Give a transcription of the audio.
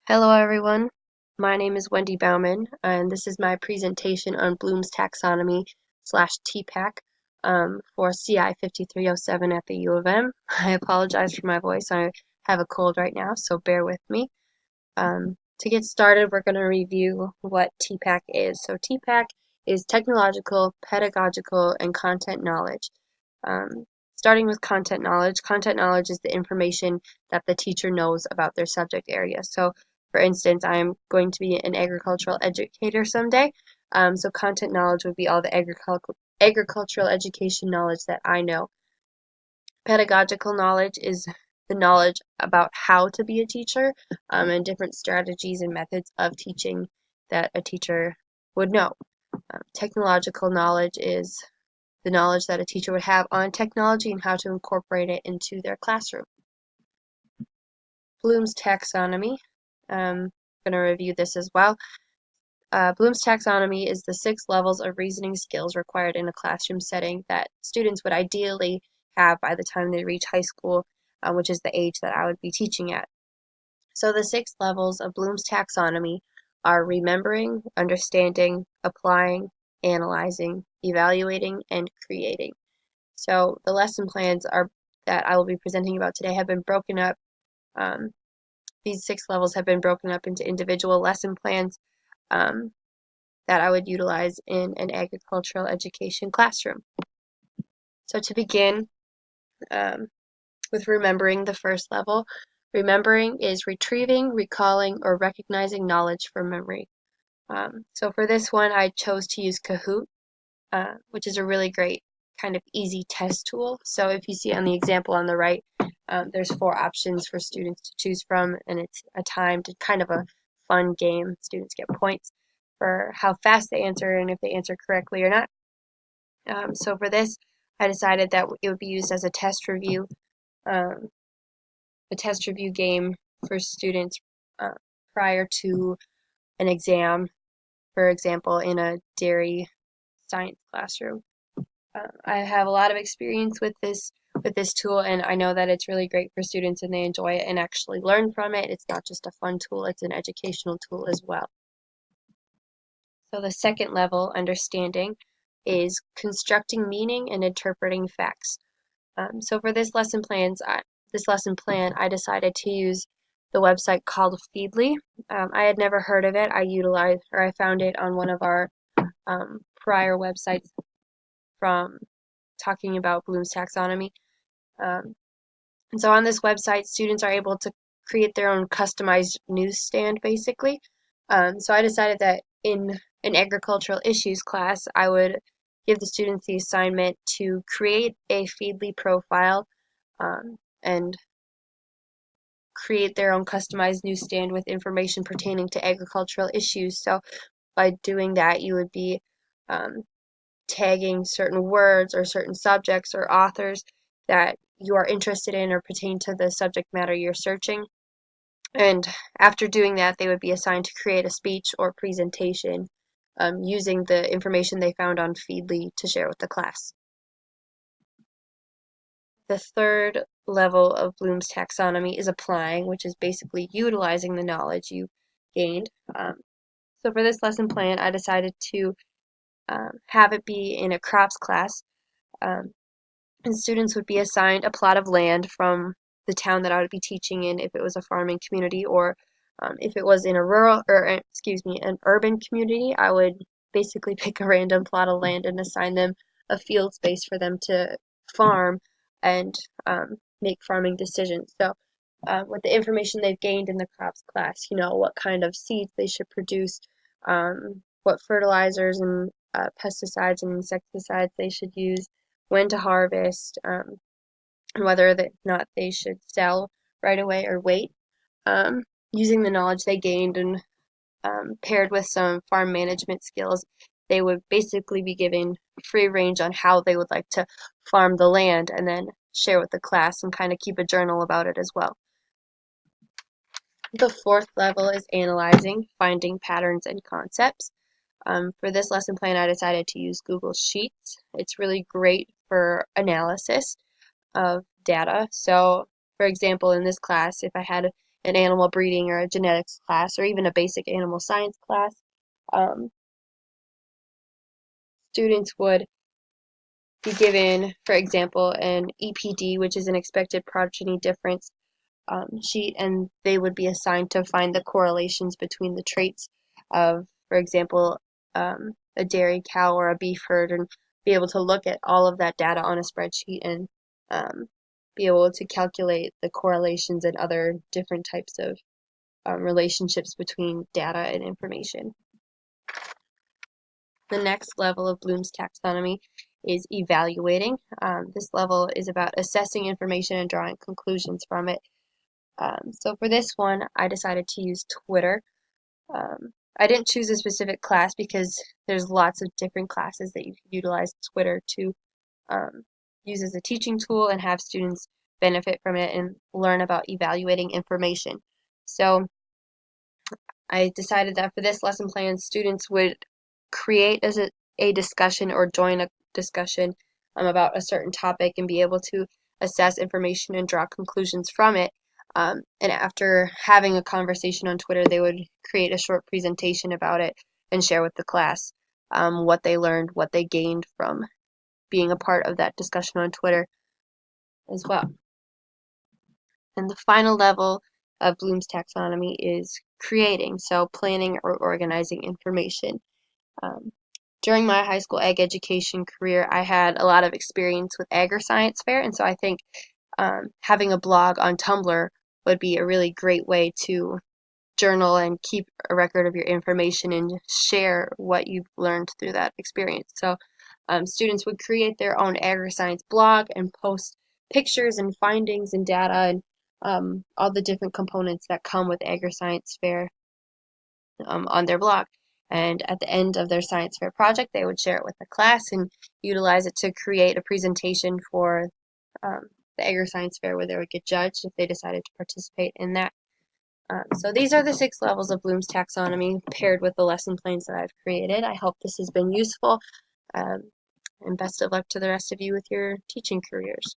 Hello everyone, my name is Wendy Bauman and this is my presentation on Bloom's Taxonomy / TPACK for CI 5307 at the U of M. I apologize for my voice, I have a cold right now, so bear with me. To get started, we're going to review what TPACK is. So TPACK is technological, pedagogical, and content knowledge. Starting with content knowledge is the information that the teacher knows about their subject area. So, for instance, I'm going to be an agricultural educator someday. So content knowledge would be all the agricultural education knowledge that I know. Pedagogical knowledge is the knowledge about how to be a teacher and different strategies and methods of teaching that a teacher would know. Technological knowledge is the knowledge that a teacher would have on technology and how to incorporate it into their classroom. Bloom's taxonomy. I'm going to review this as well. Bloom's taxonomy is the 6 levels of reasoning skills required in a classroom setting that students would ideally have by the time they reach high school, which is the age that I would be teaching at. So the 6 levels of Bloom's taxonomy are remembering, understanding, applying, analyzing, evaluating, and creating. So the lesson plans that I will be presenting about today have been broken up. These 6 levels have been broken up into individual lesson plans that I would utilize in an agricultural education classroom. So to begin with remembering the first level, remembering is retrieving, recalling, or recognizing knowledge from memory. So for this one, I chose to use Kahoot, which is a really great kind of easy test tool. So if you see on the example on the right, there's 4 options for students to choose from, and it's a timed kind of a fun game. Students get points for how fast they answer and if they answer correctly or not. So for this, I decided that it would be used as a test review game for students prior to an exam, for example, in a dairy science classroom. I have a lot of experience with this tool, and I know that it's really great for students and they enjoy it and actually learn from it. It's not just a fun tool, it's an educational tool as well. So the second level, understanding, is constructing meaning and interpreting facts. So for this lesson plan, I decided to use the website called Feedly. I had never heard of it. I found it on one of our prior websites from talking about Bloom's taxonomy. And so on this website, students are able to create their own customized newsstand, basically. So I decided that in an agricultural issues class, I would give the students the assignment to create a Feedly profile and create their own customized newsstand with information pertaining to agricultural issues. So by doing that, you would be tagging certain words or certain subjects or authors that you are interested in or pertain to the subject matter you're searching. And after doing that, they would be assigned to create a speech or presentation using the information they found on Feedly to share with the class. The third level of Bloom's taxonomy is applying, which is basically utilizing the knowledge you gained. So for this lesson plan, I decided to have it be in a crops class, and students would be assigned a plot of land from the town that I would be teaching in if it was a farming community, or if it was in a an urban community, I would basically pick a random plot of land and assign them a field space for them to farm and make farming decisions. So with the information they've gained in the crops class, what kind of seeds they should produce, what fertilizers and pesticides and insecticides they should use, when to harvest, and whether or not they should sell right away or wait. Using the knowledge they gained and paired with some farm management skills, they would basically be given free range on how they would like to farm the land and then share with the class and kind of keep a journal about it as well. The fourth level is analyzing, finding patterns and concepts. For this lesson plan, I decided to use Google Sheets. It's really great for analysis of data. So, for example, in this class, if I had an animal breeding or a genetics class or even a basic animal science class, um, students would be given, for example, an EPD, which is an expected progeny difference sheet, and they would be assigned to find the correlations between the traits of, for example, a dairy cow or a beef herd, and be able to look at all of that data on a spreadsheet and um, be able to calculate the correlations and other different types of relationships between data and information. The next level of Bloom's taxonomy is evaluating. This level is about assessing information and drawing conclusions from it. So for this one, I decided to use Twitter. I didn't choose a specific class because there's lots of different classes that you can utilize Twitter to um, use as a teaching tool and have students benefit from it and learn about evaluating information. So I decided that for this lesson plan, students would create as a discussion or join a discussion about a certain topic and be able to assess information and draw conclusions from it. And after having a conversation on Twitter, they would create a short presentation about it and share with the class what they learned, what they gained from being a part of that discussion on Twitter as well. And the final level of Bloom's taxonomy is creating, so planning or organizing information. Um, During my high school ag education career, I had a lot of experience with agri-science fair, and so I think having a blog on Tumblr would be a really great way to journal and keep a record of your information and share what you've learned through that experience. So students would create their own agri-science blog and post pictures and findings and data and all the different components that come with agri-science fair on their blog. And at the end of their science fair project, they would share it with the class and utilize it to create a presentation for the agri-science fair where they would get judged if they decided to participate in that. So these are the 6 levels of Bloom's taxonomy paired with the lesson plans that I've created. I hope this has been useful, um, and best of luck to the rest of you with your teaching careers.